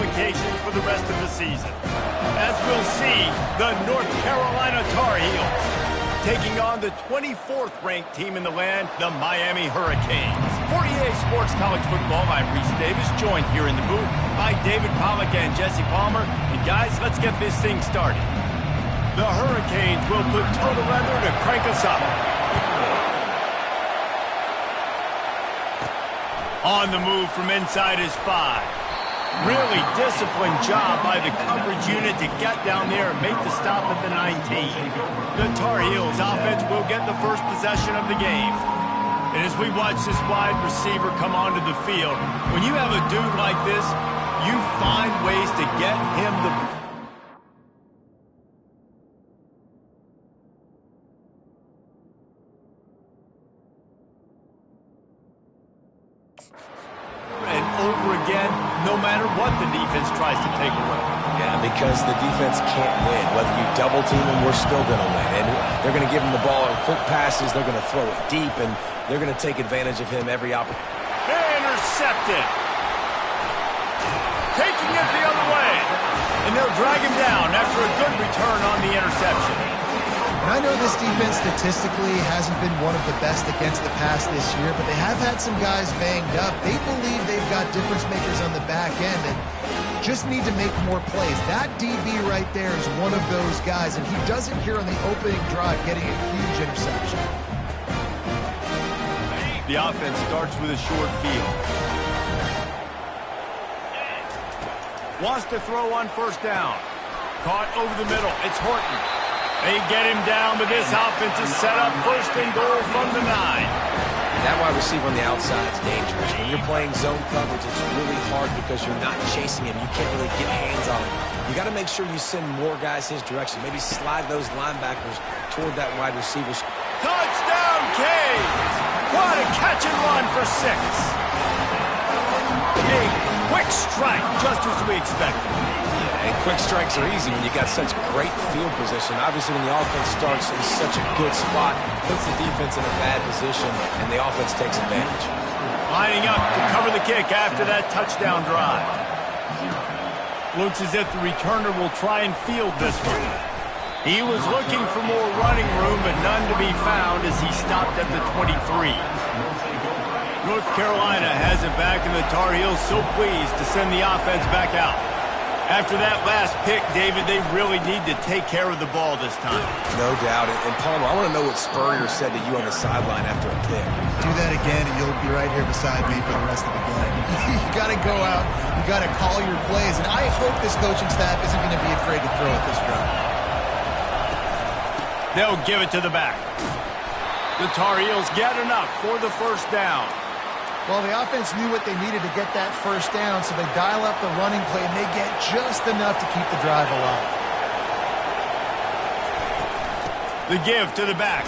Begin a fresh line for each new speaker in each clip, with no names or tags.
implications for the rest of the season. As we'll see, the North Carolina Tar Heels taking on the 24th ranked team in the land, the Miami Hurricanes. For EA Sports College Football, I'm Reese Davis, joined here in the booth by David Pollack and Jesse Palmer. And guys, let's get this thing started. The Hurricanes will put total weather to crank us up. On the move from inside his 5. Really disciplined job by the coverage unit to get down there and make the stop at the 19. The Tar Heels offense will get the first possession of the game. And as we watch this wide receiver come onto the field, when you have a dude like this, you find ways to get him the... and over again, no matter what the defense tries to take away.
Yeah, because the defense can't win. Whether you double team them, we're still going to win. And they're going to give him the ball in quick passes. They're going to throw it deep, and they're going to take advantage of him every opportunity.
Intercepted. Taking it the other way. And they'll drag him down after a good return on the interception.
And I know this defense statistically hasn't been one of the best against the pass this year, but they have had some guys banged up. They believe they've got difference makers on the back end and just need to make more plays. That DB right there is one of those guys, and he does it here on the opening drive, getting a huge interception.
The offense starts with a short field. Wants to throw on first down. Caught over the middle. It's Horton. They get him down, but this offense is set up first and goal from the 9.
That wide receiver on the outside is dangerous. When you're playing zone coverage, it's really hard because you're not chasing him. You can't really get hands on him. You got to make sure you send more guys his direction. Maybe slide those linebackers toward that wide receiver.
Touchdown, Canes! What a catch and run for 6. A quick strike, just as we expected.
And quick strikes are easy when you got such great field position. Obviously, when the offense starts in such a good spot, puts the defense in a bad position, and the offense takes advantage.
Lining up to cover the kick after that touchdown drive. Looks as if the returner will try and field this one. He was looking for more running room, but none to be found as he stopped at the 23. North Carolina has it back, and the Tar Heels so pleased to send the offense back out. After that last pick, David, they really need to take care of the ball this time.
No doubt. And Palmer, I want to know what Spurrier said to you on the sideline after a pick.
Do that again, and you'll be right here beside me for the rest of the game. You got to go out. You got to call your plays. And I hope this coaching staff isn't going to be afraid to throw at this drive.
They'll give it to the back. The Tar Heels get enough for the first down.
Well, the offense knew what they needed to get that first down, so they dial up the running play, and they get just enough to keep the drive alive.
The give to the back.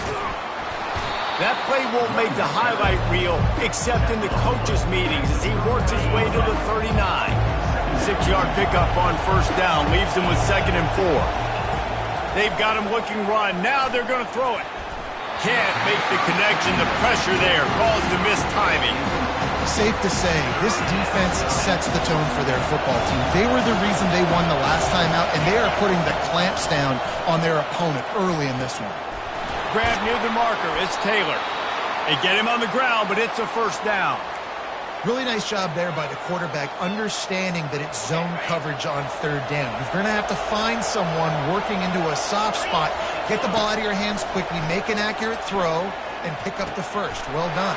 That play won't make the highlight reel, except in the coaches' meetings as he works his way to the 39. 6-yard pickup on first down leaves him with 2nd and 4. They've got him looking run. Now they're going to throw it. Can't make the connection. The pressure there caused the missed timing.
Safe to say, this defense sets the tone for their football team. They were the reason they won the last time out, and they are putting the clamps down on their opponent early in this one.
Grab near the marker. It's Taylor. They get him on the ground, but it's a first down.
Really nice job there by the quarterback, understanding that it's zone coverage on 3rd down. You're going to have to find someone working into a soft spot, get the ball out of your hands quickly, make an accurate throw, and pick up the first. Well done.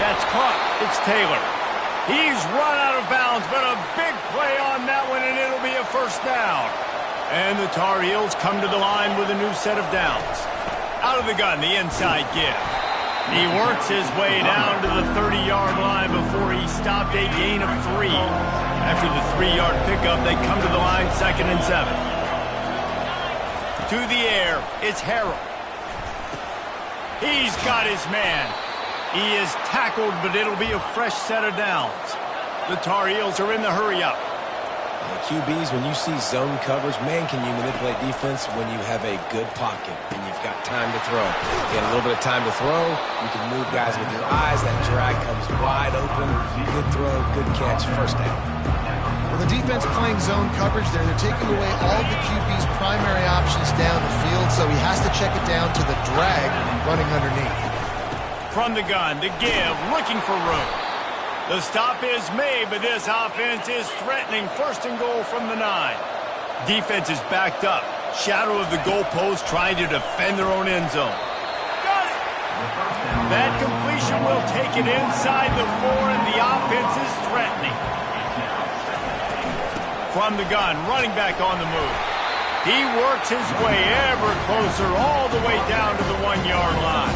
That's caught. It's Taylor. He's run out of bounds, but a big play on that one, and it'll be a first down. And the Tar Heels come to the line with a new set of downs. Out of the gun, the inside give. He works his way down to the 30-yard line before he stopped a gain of 3. After the 3-yard pickup, they come to the line 2nd and 7. To the air, it's Harrell. He's got his man. He is tackled, but it'll be a fresh set of downs. The Tar Heels are in the hurry-up.
QBs, when you see zone coverage, man, can you manipulate defense when you have a good pocket and you've got time to throw. You get a little bit of time to throw, you can move guys with your eyes, that drag comes wide open, good throw, good catch, first down.
Well, the defense playing zone coverage there, they're taking away all the QB's primary options down the field, so he has to check it down to the drag running underneath.
From the gun, to give, looking for room. The stop is made, but this offense is threatening. First and goal from the 9. Defense is backed up. Shadow of the goalpost, trying to defend their own end zone. Got it! That completion will take it inside the 4, and the offense is threatening. From the gun, running back on the move. He works his way ever closer, all the way down to the 1-yard line.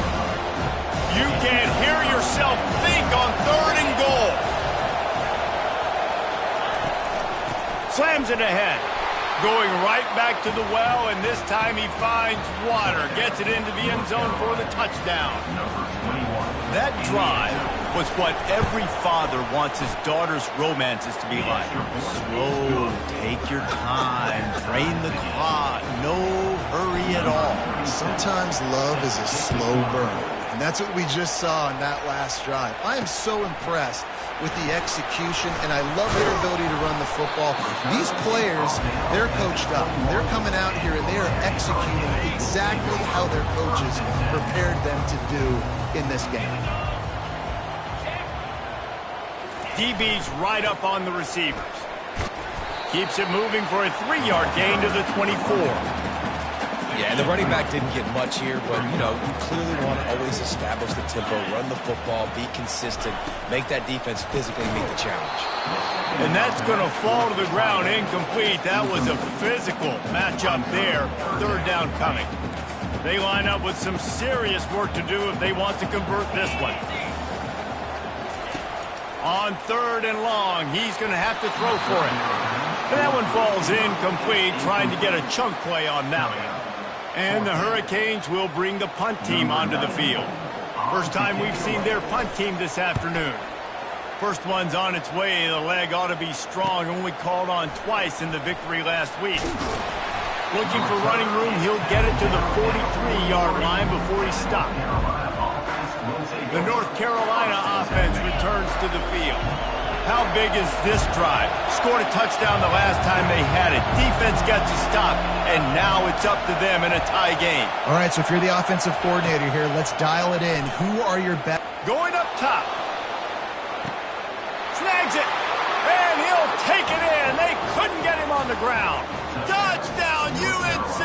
You can't hear yourself think on 3rd and goal. Slams it ahead. Going right back to the well, and this time he finds water. Gets it into the end zone for the touchdown. That drive was what every father wants his daughter's romances to be like. Slow, take your time, drain the clock, no hurry at all.
Sometimes love is a slow burn, and that's what we just saw in that last drive. I am so impressed with the execution, and I love their ability to run the football. These players, they're coached up. They're coming out here, and they are executing exactly how their coaches prepared them to do in this game.
DB's right up on the receivers. Keeps it moving for a 3-yard gain to the 24.
Yeah, and the running back didn't get much here, but, you know, you clearly want to always establish the tempo, run the football, be consistent, make that defense physically meet the challenge.
And that's going to fall to the ground incomplete. That was a physical matchup there. 3rd down coming. They line up with some serious work to do if they want to convert this one. On 3rd and long, he's going to have to throw for it. And that one falls incomplete, trying to get a chunk play on that one. And the Hurricanes will bring the punt team onto the field. First time we've seen their punt team this afternoon. First one's on its way. The leg ought to be strong. Only called on twice in the victory last week. Looking for running room. He'll get it to the 43-yard line before he's stopped. The North Carolina offense returns to the field. How big is this drive? Scored a touchdown the last time they had it. Defense got to stop, and now it's up to them in a tie game.
All right, so if you're the offensive coordinator here, let's dial it in. Who are your best?
Going up top. Snags it, and he'll take it in. They couldn't get him on the ground. Touchdown, UNC!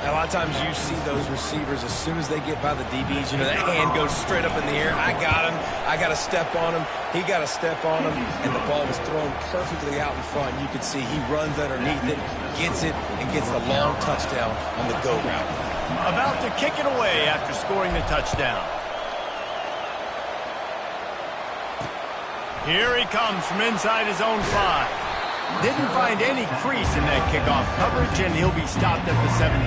A lot of times you see those receivers, as soon as they get by the DBs, you know, that hand goes straight up in the air. I got him. I got to step on him. He got to step on him. And the ball was thrown perfectly out in front. You can see he runs underneath it, gets it, and gets the long touchdown on the go route.
About to kick it away after scoring the touchdown. Here he comes from inside his own 5. Didn't find any crease in that kickoff coverage, and he'll be stopped at the 17.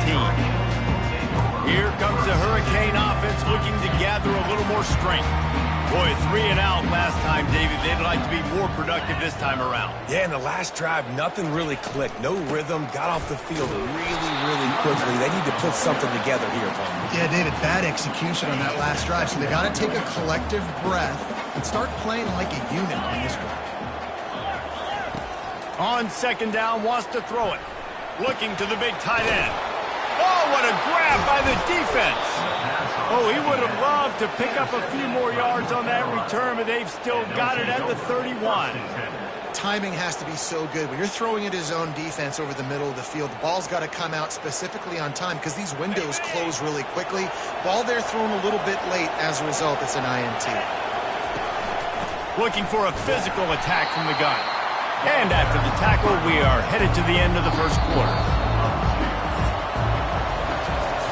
Here comes the Hurricane offense looking to gather a little more strength. Boy, 3 and out last time, David. They'd like to be more productive this time around.
Yeah, in the last drive, nothing really clicked. No rhythm. Got off the field really quickly. They need to put something together here, Tom.
Yeah, David, bad execution on that last drive. So they got to take a collective breath and start playing like a unit on this one.
On 2nd down, wants to throw it. Looking to the big tight end. Oh, what a grab by the defense. Oh, he would have loved to pick up a few more yards on that return, but they've still got it at the 31.
Timing has to be so good. When you're throwing at his own defense over the middle of the field, the ball's got to come out specifically on time because these windows close really quickly. Ball there thrown a little bit late. As a result, it's an INT.
Looking for a physical attack from the gun. And after the tackle, we are headed to the end of the first quarter.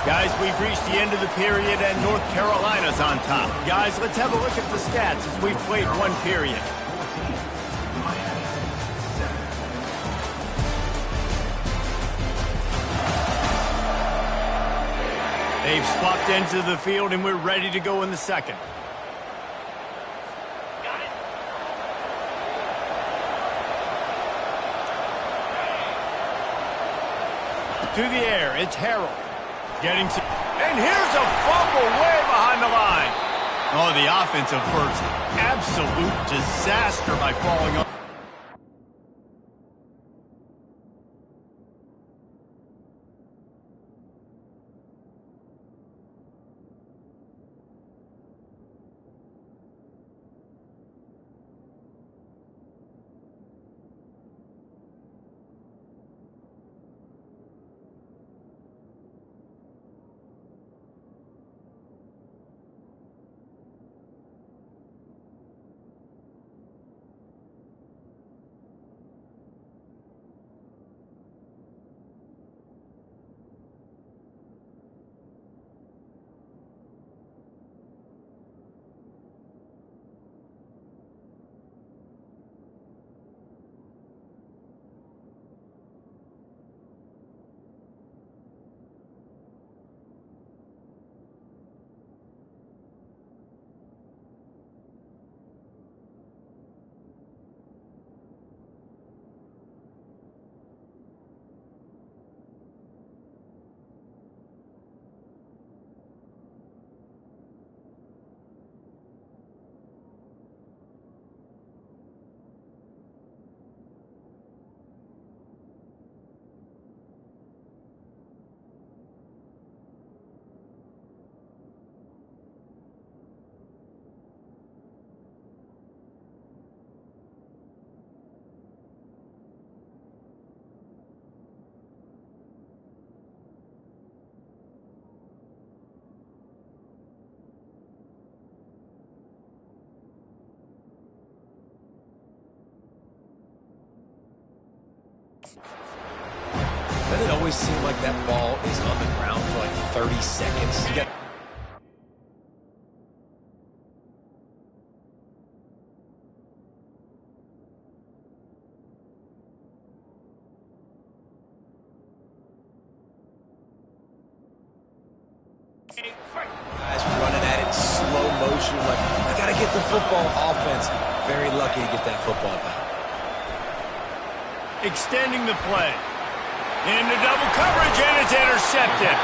Guys, we've reached the end of the period, and North Carolina's on top. Guys, let's have a look at the stats as we've played one period. They've swapped into the field, and we're ready to go in the second. To the air, it's Harrell. Getting to... And here's a fumble way behind the line. Oh, the offensive first. Absolute disaster by falling off.
always seem like that ball is on the ground for like 30 seconds. You got guys running at it in slow motion, like, I got to get the football. Offense, very lucky to get that football back.
Extending the play. Into double coverage, and it's intercepted.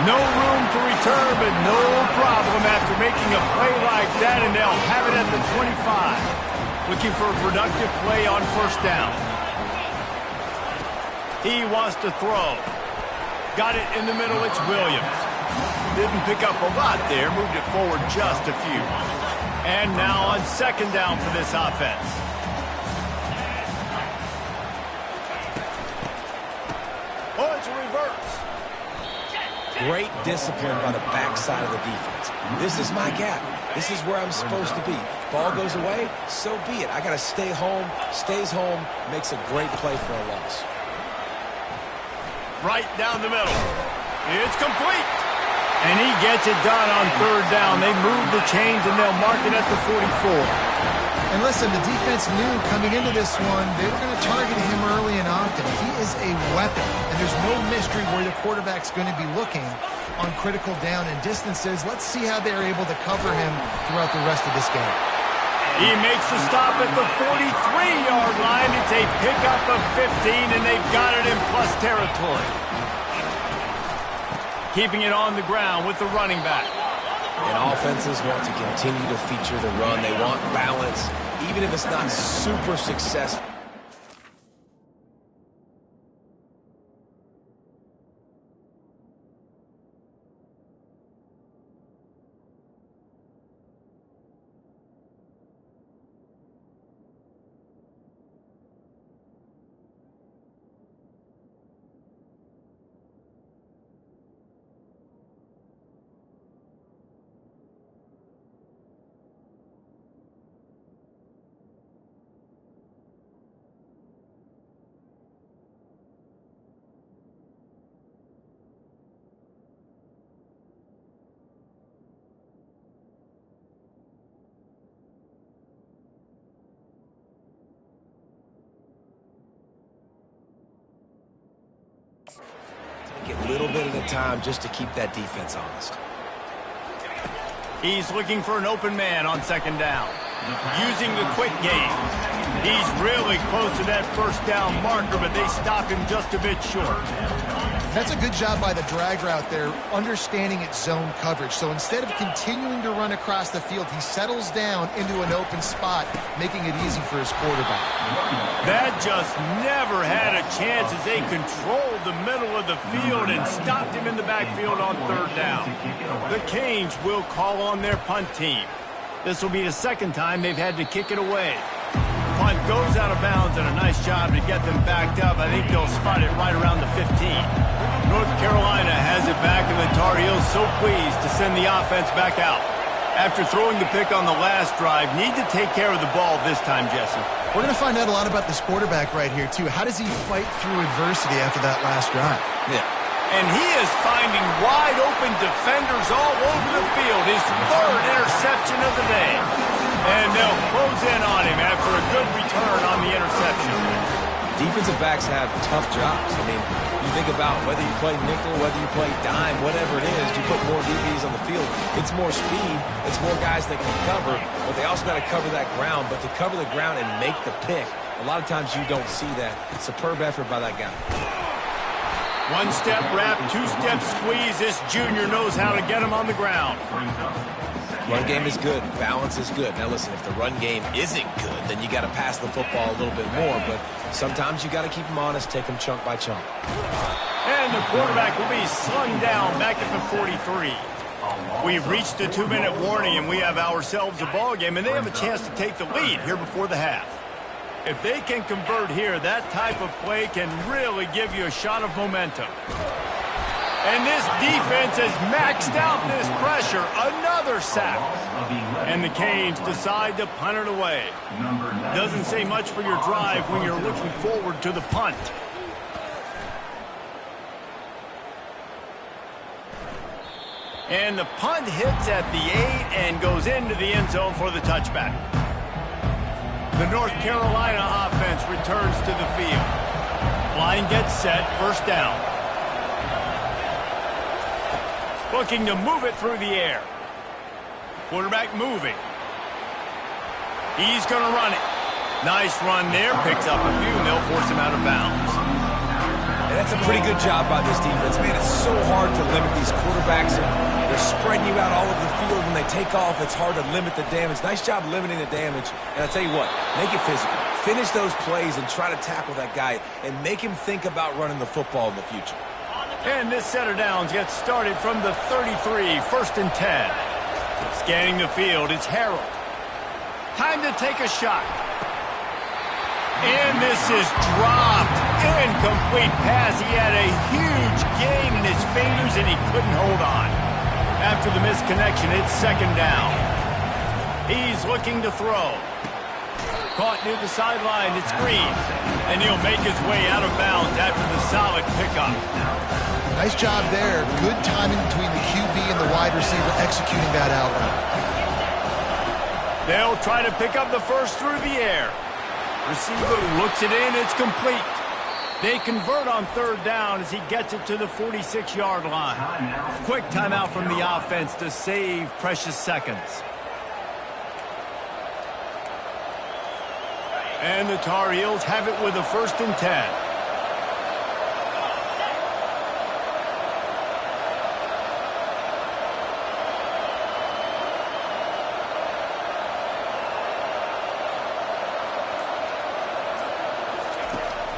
No room to return, but no problem after making a play like that, and they'll have it at the 25. Looking for a productive play on first down. He wants to throw. Got it in the middle, it's Williams. Didn't pick up a lot there, moved it forward just a few. And now on second down for this offense. Oh, it's a reverse.
Great discipline by the backside of the defense. This is my gap. This is where I'm supposed to be. Ball goes away, so be it. I got to stay home, stays home, makes a great play for a loss.
Right down the middle. It's complete. And he gets it done on third down. They move the chains, and they'll mark it at the 44.
And listen, the defense knew coming into this one, they were going to target him early and often. He is a weapon, and there's no mystery where the quarterback's going to be looking on critical down and distances. Let's see how they're able to cover him throughout the rest of this game.
He makes the stop at the 43-yard line. It's a pickup of 15, and they've got it in plus territory. Keeping it on the ground with the running back.
And offenses want to continue to feature the run. They want balance, even if it's not super successful. Take a little bit at a time just to keep that defense honest.
He's looking for an open man on second down. Using the quick game. He's really close to that first down marker, but they stop him just a bit short.
That's a good job by the drag route there, understanding its zone coverage. So instead of continuing to run across the field, he settles down into an open spot, making it easy for his quarterback.
That just never had a chance as they controlled the middle of the field and stopped him in the backfield on third down. The Canes will call on their punt team. This will be the second time they've had to kick it away. Punt goes out of bounds, and a nice job to get them backed up. I think they'll spot it right around the 15. North Carolina has it back, and the Tar Heels so pleased to send the offense back out. After throwing the pick on the last drive, need to take care of the ball this time, Jesse.
We're going to find out a lot about this quarterback right here, too. How does he fight through adversity after that last drive?
Yeah. And he is finding wide-open defenders all over the field. His third interception of the day. And they'll close in on him after a good return on the interception.
Defensive backs have tough jobs. I mean, you think about whether you play nickel, whether you play dime, whatever it is, you put more DBs on the field. It's more speed. It's more guys that can cover, but they also got to cover that ground. But to cover the ground and make the pick, a lot of times you don't see that. Superb effort by that guy.
One-step wrap, two-step squeeze. This junior knows how to get him on the ground.
Run game is good. Balance is good. Now, listen, if the run game isn't good, then you got to pass the football a little bit more. But sometimes you got to keep them honest, take them chunk by chunk.
And the quarterback will be slung down back at the 43. We've reached the 2-minute warning, and we have ourselves a ball game, and they have a chance to take the lead here before the half. If they can convert here, that type of play can really give you a shot of momentum. And this defense has maxed out this pressure. Another sack. And the Canes decide to punt it away. Doesn't say much for your drive when you're looking forward to the punt. And the punt hits at the 8 and goes into the end zone for the touchback. The North Carolina offense returns to the field. Line gets set, first down. Looking to move it through the air. Quarterback moving. He's going to run it. Nice run there. Picks up a few, and they'll force him out of bounds.
And that's a pretty good job by this defense. Man, it's so hard to limit these quarterbacks. They're spreading you out all over the field. When they take off, it's hard to limit the damage. Nice job limiting the damage. And I'll tell you what, make it physical. Finish those plays and try to tackle that guy and make him think about running the football in the future.
And this set of downs gets started from the 33, first and 10. Scanning the field, it's Harold. Time to take a shot. And this is dropped. Incomplete pass. He had a huge gain in his fingers, and he couldn't hold on. After the misconnection, it's second down. He's looking to throw. Caught near the sideline. It's Green. And he'll make his way out of bounds after the solid pickup.
Nice job there. Good timing between the QB and the wide receiver executing that outlet.
They'll try to pick up the first through the air. Receiver looks it in. It's complete. They convert on third down as he gets it to the 46-yard line. Quick timeout from the offense to save precious seconds. And the Tar Heels have it with a first and 10.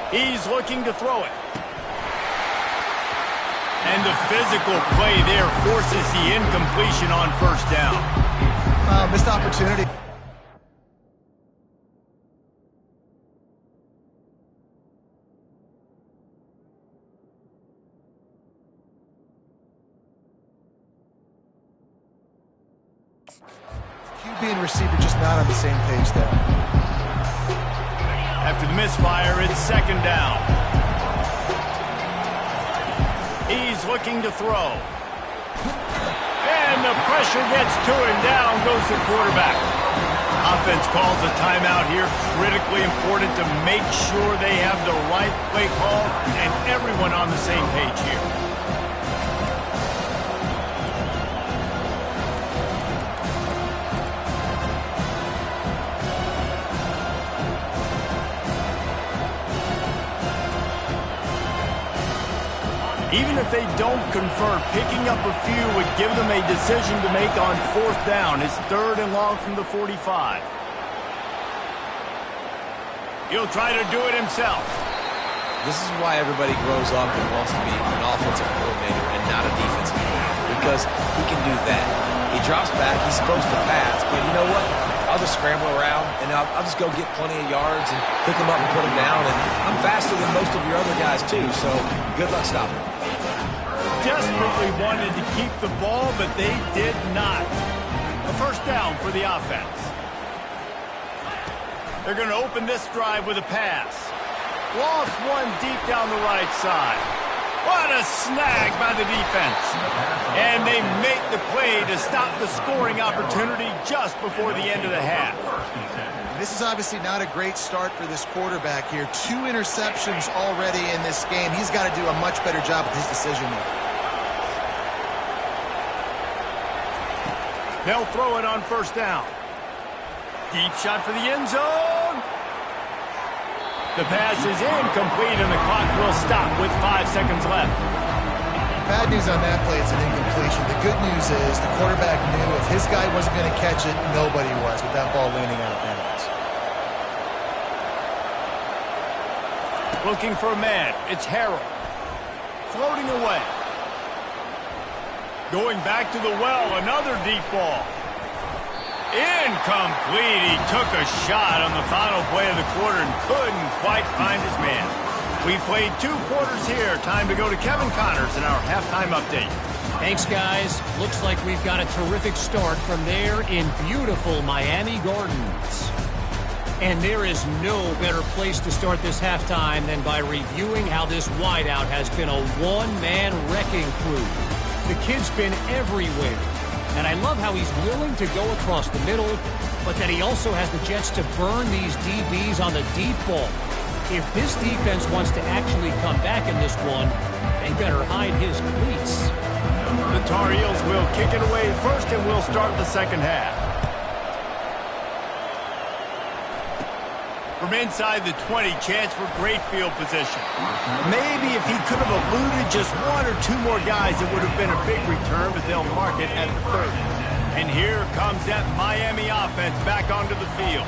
He's looking to throw it. And the physical play there forces the incompletion on first down.
Missed opportunity. QB and receiver just not on the same page there.
After the misfire, it's second down. He's looking to throw. And the pressure gets to him. Down goes the quarterback. Offense calls a timeout here. Critically important to make sure they have the right play call and everyone on the same page here. Even if they don't convert, picking up a few would give them a decision to make on fourth down. It's third and long from the 45. He'll try to do it himself.
This is why everybody grows up and wants to be an offensive coordinator and not a defensive coordinator, because he can do that. He drops back, he's supposed to pass, but you know what? I'll just scramble around, and I'll just go get plenty of yards and pick them up and put them down, and I'm faster than most of your other guys, too, so good luck stopping.
Desperately wanted to keep the ball, but they did not. A first down for the offense. They're going to open this drive with a pass. Lost one deep down the right side. What a snag by the defense. And they make the play to stop the scoring opportunity just before the end of the half.
This is obviously not a great start for this quarterback here. 2 interceptions already in this game. He's got to do a much better job with his decision making.
They'll throw it on first down. Deep shot for the end zone. The pass is incomplete, and the clock will stop with 5 seconds left.
Bad news on that play, it's an incompletion. The good news is the quarterback knew if his guy wasn't going to catch it, nobody was with that ball landing out of bounds.
Looking for a man. It's Harold. Floating away. Going back to the well, another deep ball. Incomplete. He took a shot on the final play of the quarter and couldn't quite find his man. We played 2 quarters here. Time to go to Kevin Connors in our halftime update.
Thanks, guys. Looks like we've got a terrific start from there in beautiful Miami Gardens. And there is no better place to start this halftime than by reviewing how this wideout has been a one-man wrecking crew. The kid's been everywhere. And I love how he's willing to go across the middle, but that he also has the jets to burn these DBs on the deep ball. If this defense wants to actually come back in this one, they better hide his cleats.
The Tar Heels will kick it away first, and we'll start the second half. From inside the 20, chance for great field position. Maybe if he could have eluded just one or two more guys, it would have been a big return, but they'll mark it at the 30. And here comes that Miami offense back onto the field.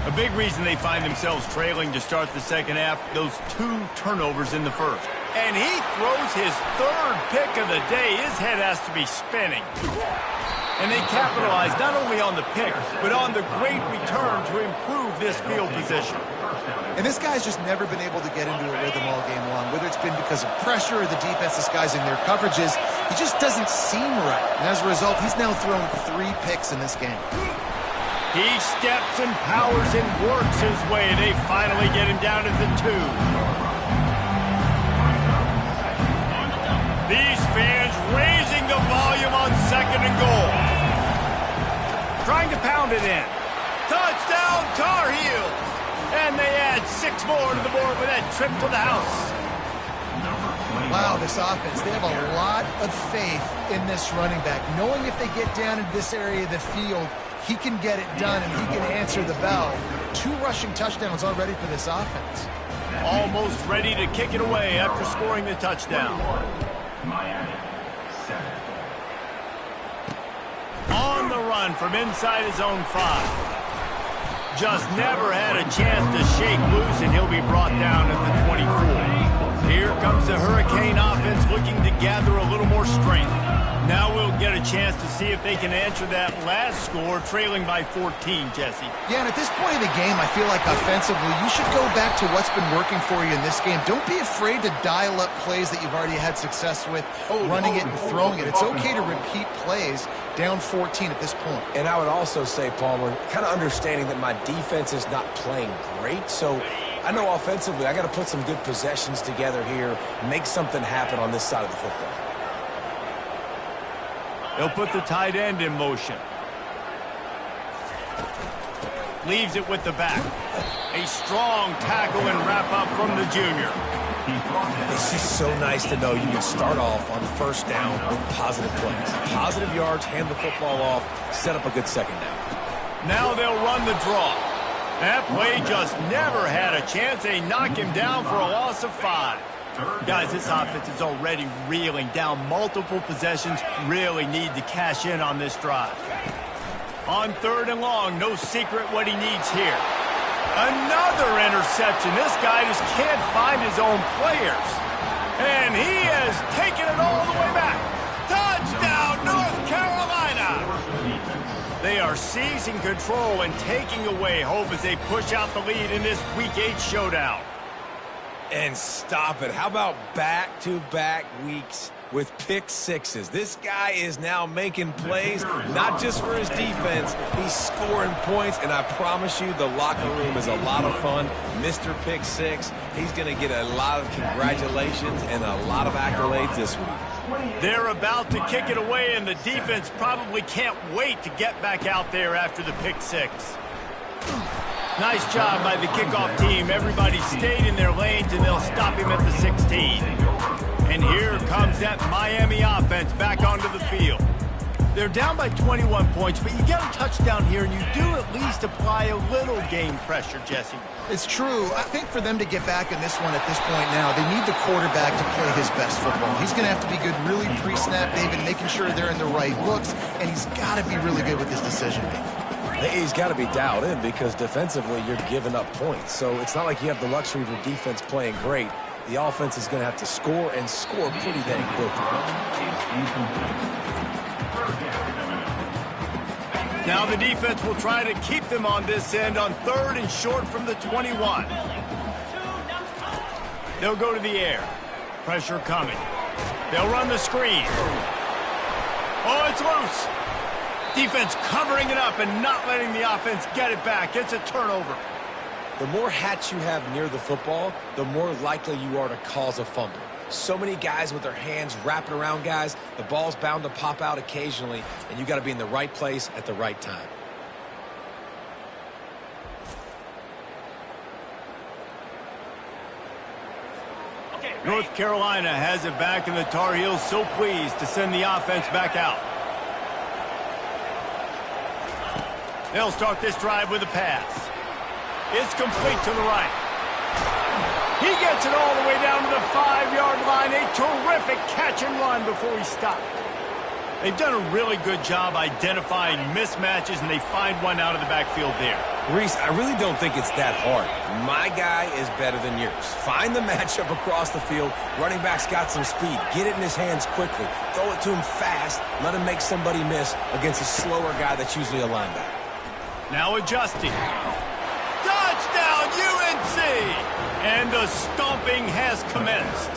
A big reason they find themselves trailing to start the second half, those 2 turnovers in the first. And he throws his 3rd pick of the day. His head has to be spinning. And they capitalize not only on the pick, but on the great return to improve this field position.
And this guy's just never been able to get into a rhythm all game long, whether it's been because of pressure or the defense disguising their coverages. He just doesn't seem right. And as a result, he's now thrown 3 picks in this game.
He steps and powers and works his way. They finally get him down to the 2. These fans raising the volume on 2nd and goal. Trying to pound it in. Touchdown, Tar Heels! And they add 6 more to the board with that trip to the house.
Wow, this offense, they have a lot of faith in this running back. Knowing if they get down in this area of the field, he can get it done and he can answer the bell. 2 rushing touchdowns already for this offense.
Almost ready to kick it away after scoring the touchdown. On the run from inside his own 5. Just never had a chance to shake loose, and he'll be brought down at the 24. Here comes the Hurricane offense looking to gather a little more strength. Now we'll get a chance to see if they can answer that last score, trailing by 14, Jesse.
Yeah, and at this point of the game, I feel like offensively, you should go back to what's been working for you in this game. Don't be afraid to dial up plays that you've already had success with, running it and throwing it. It's okay to repeat plays down 14 at this point.
And I would also say, Palmer, kind of understanding that my defense is not playing great, so I know offensively I got to put some good possessions together here, make something happen on this side of the football.
They'll put the tight end in motion. Leaves it with the back. A strong tackle and wrap up from the junior.
It's just so nice to know you can start off on first down with positive plays. Positive yards, hand the football off, set up a good second down.
Now they'll run the draw. That play just never had a chance. They knock him down for a loss of 5. Guys, this offense is already reeling down multiple possessions. Really need to cash in on this drive. On 3rd and long, no secret what he needs here. Another interception. This guy just can't find his own players. And he has taken it all the way back. Touchdown, North Carolina! They are seizing control and taking away hope as they push out the lead in this Week 8 showdown.
And stop it. How about back-to-back weeks with pick 6s? This guy is now making plays, not just for his defense. He's scoring points, and I promise you the locker room is a lot of fun. Mr. Pick 6, he's going to get a lot of congratulations and a lot of accolades this week.
They're about to kick it away, and the defense probably can't wait to get back out there after the pick 6. Nice job by the kickoff team. Everybody stayed in their lanes, and they'll stop him at the 16. And here comes that Miami offense back onto the field. They're down by 21 points, but you get a touchdown here, and you do at least apply a little game pressure, Jesse.
It's true. I think for them to get back in this one at this point now, they need the quarterback to play his best football. He's going to have to be good really pre-snap, David, making sure they're in the right looks, and he's got to be really good with his decision-making.
He's got to be dialed in because defensively you're giving up points. So it's not like you have the luxury of your defense playing great. The offense is going to have to score and score pretty dang quickly.
Now the defense will try to keep them on this end on 3rd and short from the 21. They'll go to the air. Pressure coming. They'll run the screen. Oh, it's loose. Defense covering it up and not letting the offense get it back. It's a turnover.
The more hats you have near the football, the more likely you are to cause a fumble. So many guys with their hands wrapping around guys. The ball's bound to pop out occasionally, and you got to be in the right place at the right time.
North Carolina has it back, and the Tar Heels so pleased to send the offense back out. They'll start this drive with a pass. It's complete to the right. He gets it all the way down to the 5-yard line. A terrific catch and run before he stopped. They've done a really good job identifying mismatches, and they find one out of the backfield there.
Reese, I really don't think it's that hard. My guy is better than yours. Find the matchup across the field. Running back's got some speed. Get it in his hands quickly. Throw it to him fast. Let him make somebody miss against a slower guy that's usually a linebacker.
Now adjusting. Touchdown, UNC! And the stomping has commenced.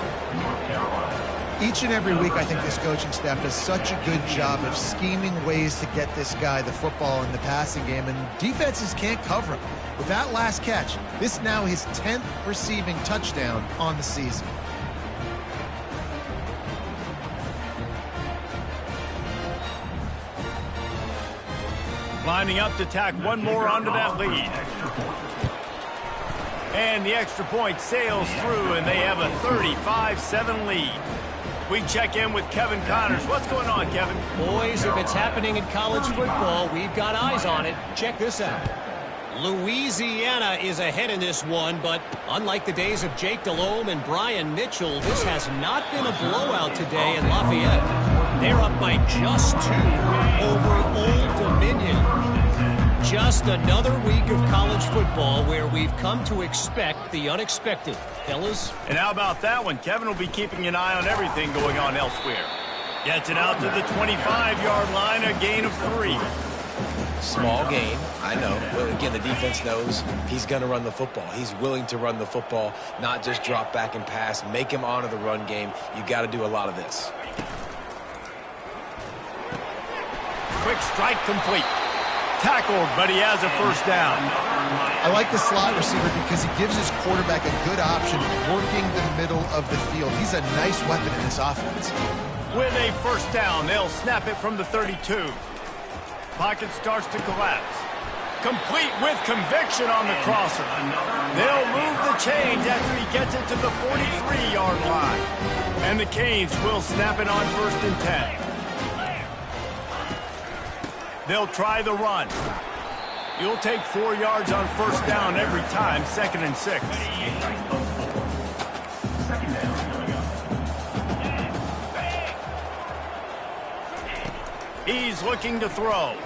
Each and every week, I think this coaching staff does such a good job of scheming ways to get this guy the football in the passing game, and defenses can't cover him. With that last catch, this now his 10th receiving touchdown on the season.
Lining up to tack one more onto that lead. And the extra point sails through, and they have a 35-7 lead. We check in with Kevin Connors. What's going on, Kevin?
Boys, if it's happening in college football, we've got eyes on it. Check this out. Louisiana is ahead in this one, but unlike the days of Jake Delhomme and Brian Mitchell, this has not been a blowout today in Lafayette. They're up by just 2 over Old Dominion. Just another week of college football where we've come to expect the unexpected. Fellas?
And how about that one? Kevin will be keeping an eye on everything going on elsewhere. Gets it out to the 25-yard line, a gain of 3.
Small gain, I know. But again, the defense knows he's going to run the football. He's willing to run the football, not just drop back and pass. Make him honor the run game. You got to do a lot of this.
Quick strike complete. Tackled, but he has a first down.
I like the slot receiver because he gives his quarterback a good option working the middle of the field. He's a nice weapon in this offense.
With a first down, they'll snap it from the 32. Pocket starts to collapse. Complete with conviction on the crosser. They'll move the chains after he gets it to the 43-yard line. And the Canes will snap it on 1st and 10. They'll try the run. You'll take 4 yards on first down every time, 2nd and 6. He's looking to throw.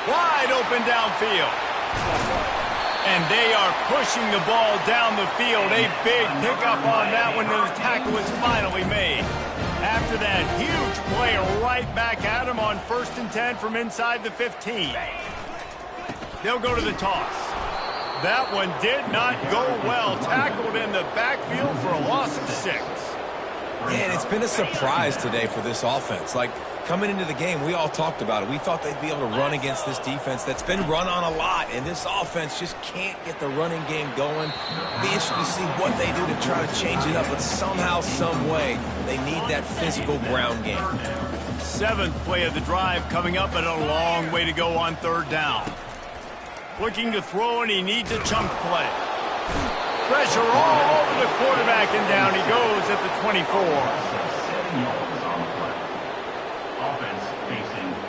Wide open downfield. And they are pushing the ball down the field. A big pickup on that one, and the tackle is finally made. After that huge play right back at him on 1st and 10 from inside the 15. They'll go to the toss. That one did not go well. Tackled in the backfield for a loss of 6.
Man, it's been a surprise today for this offense. Like, coming into the game, we all talked about it. We thought they'd be able to run against this defense that's been run on a lot, and this offense just can't get the running game going. Be interested to see what they do to try to change it up, but somehow, some way, they need that physical ground game.
7th play of the drive coming up, and a long way to go on 3rd down. Looking to throw, and he needs a chunk play. Pressure all over the quarterback, and down he goes at the 24.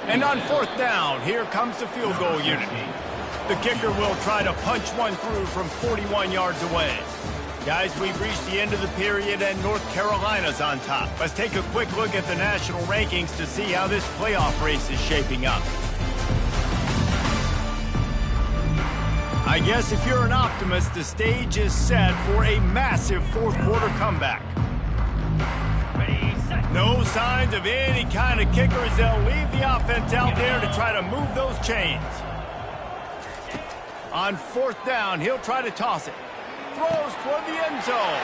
And on 4th down, here comes the field goal unit. The kicker will try to punch one through from 41 yards away. Guys, we've reached the end of the period, and North Carolina's on top. Let's take a quick look at the national rankings to see how this playoff race is shaping up. I guess if you're an optimist, the stage is set for a massive 4th quarter comeback. No signs of any kind of kickers. They'll leave the offense out there to try to move those chains. On 4th down, he'll try to toss it. Throws toward the end zone.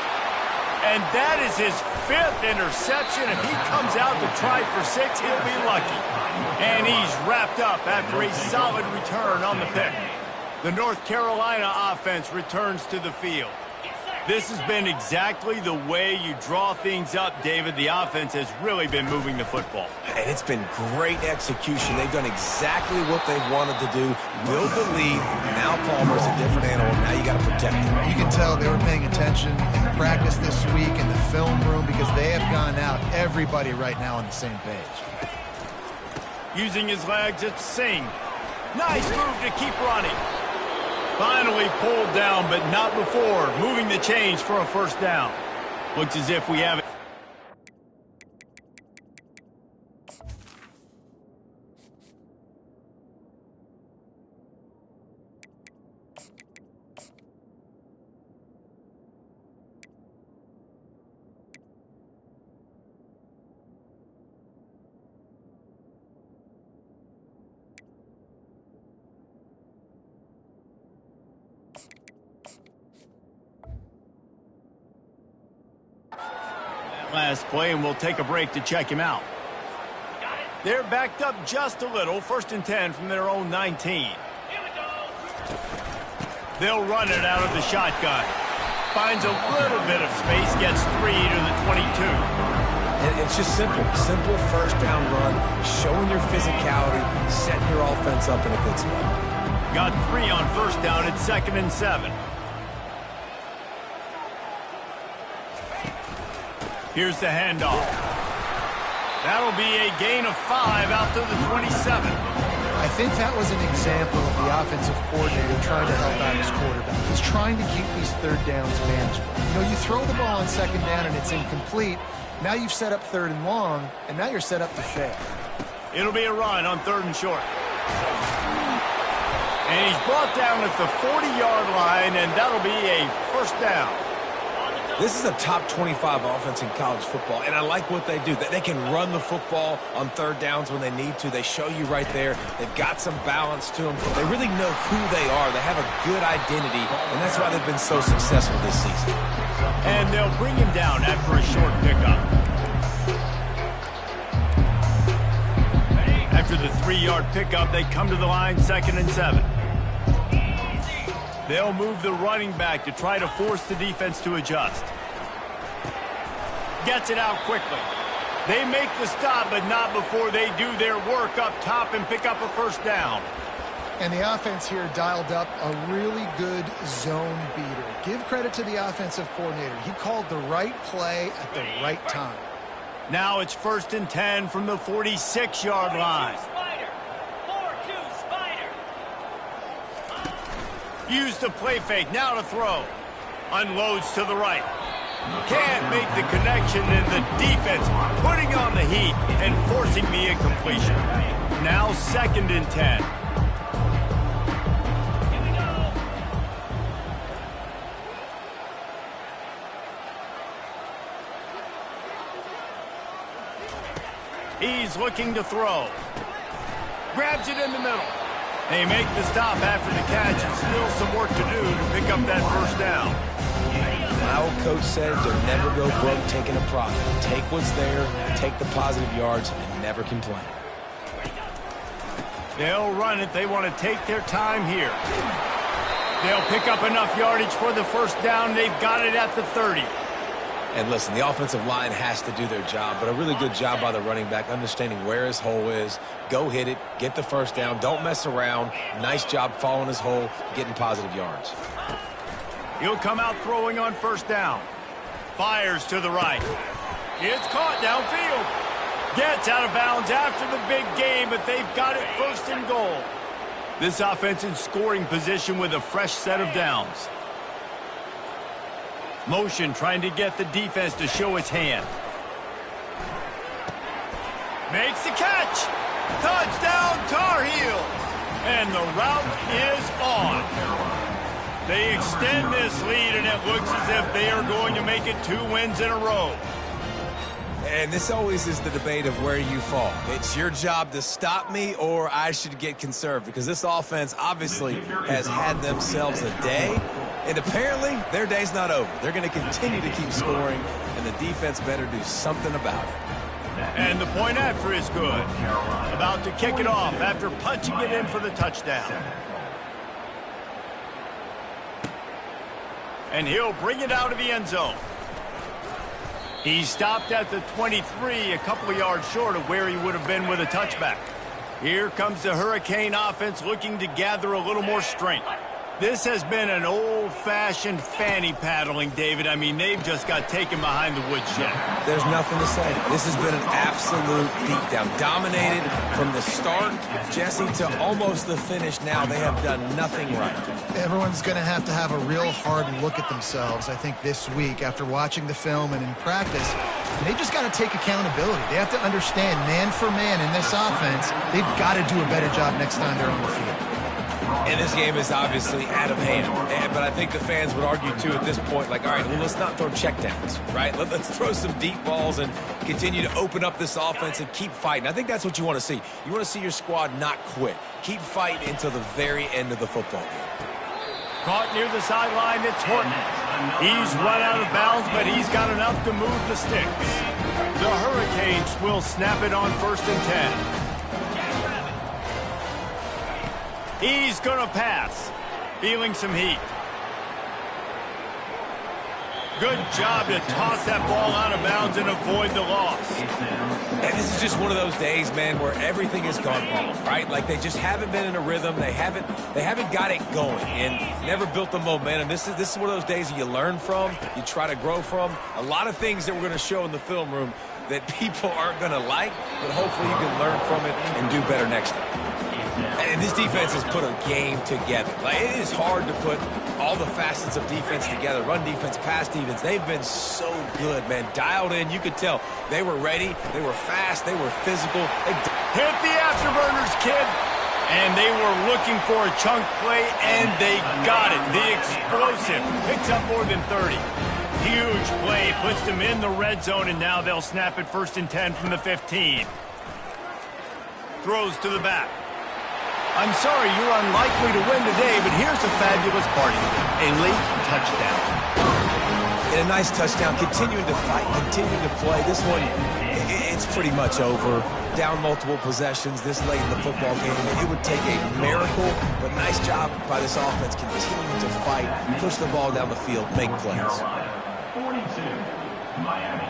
And that is his 5th interception. If he comes out to try for 6, he'll be lucky. And he's wrapped up after a solid return on the pick. The North Carolina offense returns to the field. This has been exactly the way you draw things up, David. The offense has really been moving the football.
And it's been great execution. They've done exactly what they've wanted to do. Build the lead. Now Palmer's a different animal. Now you got to protect him.
You can tell they were paying attention in practice this week in the film room because they have gone out, everybody right now on the same page.
Using his legs, it's Singh. Nice move to keep running. Finally pulled down, but not before. Moving the chains for a first down. Looks as if we have it. Last play, and we'll take a break to check him out. They're backed up just a little. 1st and 10 from their own 19. They'll run it out of the shotgun. Finds a little bit of space, gets 3 to the 22.
And it's just simple. Simple first down run, showing your physicality, setting your offense up in a good spot.
Got 3 on first down at 2nd and 7. Here's the handoff. That'll be a gain of 5 out to the 27.
I think that was an example of the offensive coordinator trying to help out his quarterback. He's trying to keep these third downs manageable. You know, you throw the ball on 2nd down and it's incomplete. Now you've set up 3rd and long, and now you're set up to fail.
It'll be a run on 3rd and short. And he's brought down at the 40-yard line, and that'll be a first down.
This is a top 25 offense in college football, and I like what they do. They can run the football on 3rd downs when they need to. They show you right there. They've got some balance to them. They really know who they are. They have a good identity, and that's why they've been so successful this season.
And they'll bring him down after a short pickup. After the 3-yard pickup, they come to the line 2nd and 7. They'll move the running back to try to force the defense to adjust. Gets it out quickly. They make the stop, but not before they do their work up top and pick up a first down.
And the offense here dialed up a really good zone beater. Give credit to the offensive coordinator. He called the right play at the right time.
Now it's 1st and 10 from the 46-yard line. Use the play fake, now to throw. Unloads to the right. Can't make the connection, and the defense putting on the heat and forcing the incompletion. Now 2nd and 10. He's looking to throw. Grabs it in the middle. They make the stop after the catch, and still some work to do to pick up that first down.
My old coach said, don't never go broke taking a profit. Take what's there, take the positive yards, and never complain.
They'll run it. They want to take their time here. They'll pick up enough yardage for the first down. They've got it at the 30.
And listen, the offensive line has to do their job, but a really good job by the running back, understanding where his hole is. Go hit it, get the first down, don't mess around. Nice job following his hole, getting positive yards.
He'll come out throwing on first down. Fires to the right. It's caught downfield. Gets out of bounds after the big game, but they've got it 1st and goal. This offense in scoring position with a fresh set of downs. Motion trying to get the defense to show its hand. Makes the catch. Touchdown, Tar Heels. And the route is on. They extend this lead, and it looks as if they are going to make it 2 wins in a row.
And this always is the debate of where you fall. It's your job to stop me, or I should get conserved, because this offense obviously has had themselves a day, and apparently their day's not over. They're going to continue to keep scoring, and the defense better do something about it.
And the point after is good. About to kick it off after punching it in for the touchdown. and he'll bring it out of the end zone. He stopped at the 23, a couple of yards short of where he would have been with a touchback. Here comes the Hurricane offense looking to gather a little more strength. This has been an old-fashioned fanny paddling, David. I mean, they've just got taken behind the woodshed.
There's nothing to say. This has been an absolute beatdown. Dominated from the start, Jesse, to almost the finish now. They have done nothing right.
Everyone's going to have a real hard look at themselves, I think, this week after watching the film and in practice. They just got to take accountability. They have to understand, man for man in this offense, they've got to do a better job next time they're on the field.
And this game is obviously out of hand. But I think the fans would argue, too, at this point, like, all right, well, let's not throw checkdowns, right? Let's throw some deep balls and continue to open up this offense and keep fighting. I think that's what you want to see. You want to see your squad not quit. Keep fighting until the very end of the football game.
Caught near the sideline, it's Horton. He's run out of bounds, but he's got enough to move the sticks. The Hurricanes will snap it on 1st and 10. He's going to pass. Feeling some heat. Good job to toss that ball out of bounds and avoid the loss.
And this is just one of those days, man, where everything has gone wrong, right? Like they just haven't been in a rhythm. They haven't got it going and never built the momentum. This is one of those days that you learn from, you try to grow from. A lot of things that we're going to show in the film room that people aren't going to like, but hopefully you can learn from it and do better next time. And this defense has put a game together. Like, it is hard to put all the facets of defense together. Run defense, pass defense. They've been so good, man. Dialed in. You could tell they were ready. They were fast. They were physical.
Hit the afterburners, kid. And they were looking for a chunk play, and they got it. The explosive picks up more than 30. Huge play. Puts them in the red zone, and now they'll snap it 1st and 10 from the 15. Throws to the back. I'm sorry you're unlikely to win today, but here's a fabulous part of it. A late touchdown.
And a nice touchdown. Continuing to fight, continuing to play. This one, it's pretty much over. Down multiple possessions this late in the football game. It would take a miracle, but nice job by this offense continuing to fight, push the ball down the field, make plays.
42, Miami.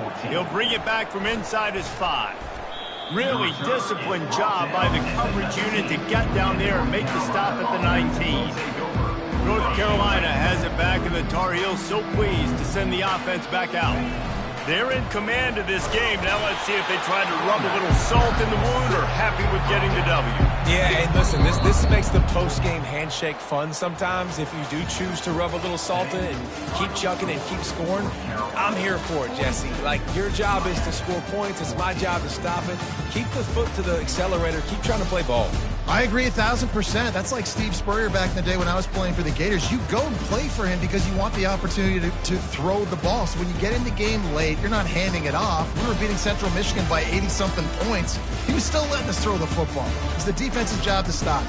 14.
He'll bring it back from inside his 5. Really disciplined job by the coverage unit to get down there and make the stop at the 19. North Carolina has it back, and the Tar Heels so pleased to send the offense back out. They're in command of this game. Now let's see if they try to rub a little salt in the wound or happy with getting the W.
Yeah, and listen, this makes the post-game handshake fun sometimes. If you do choose to rub a little salt in and keep chucking and keep scoring, I'm here for it, Jesse. Like, your job is to score points. It's my job to stop it. Keep the foot to the accelerator. Keep trying to play ball.
I agree 1,000%. That's like Steve Spurrier back in the day when I was playing for the Gators. You go and play for him because you want the opportunity to throw the ball. So when you get in the game late, you're not handing it off. We were beating Central Michigan by 80-something points. He was still letting us throw the football. It's the defense's job to stop.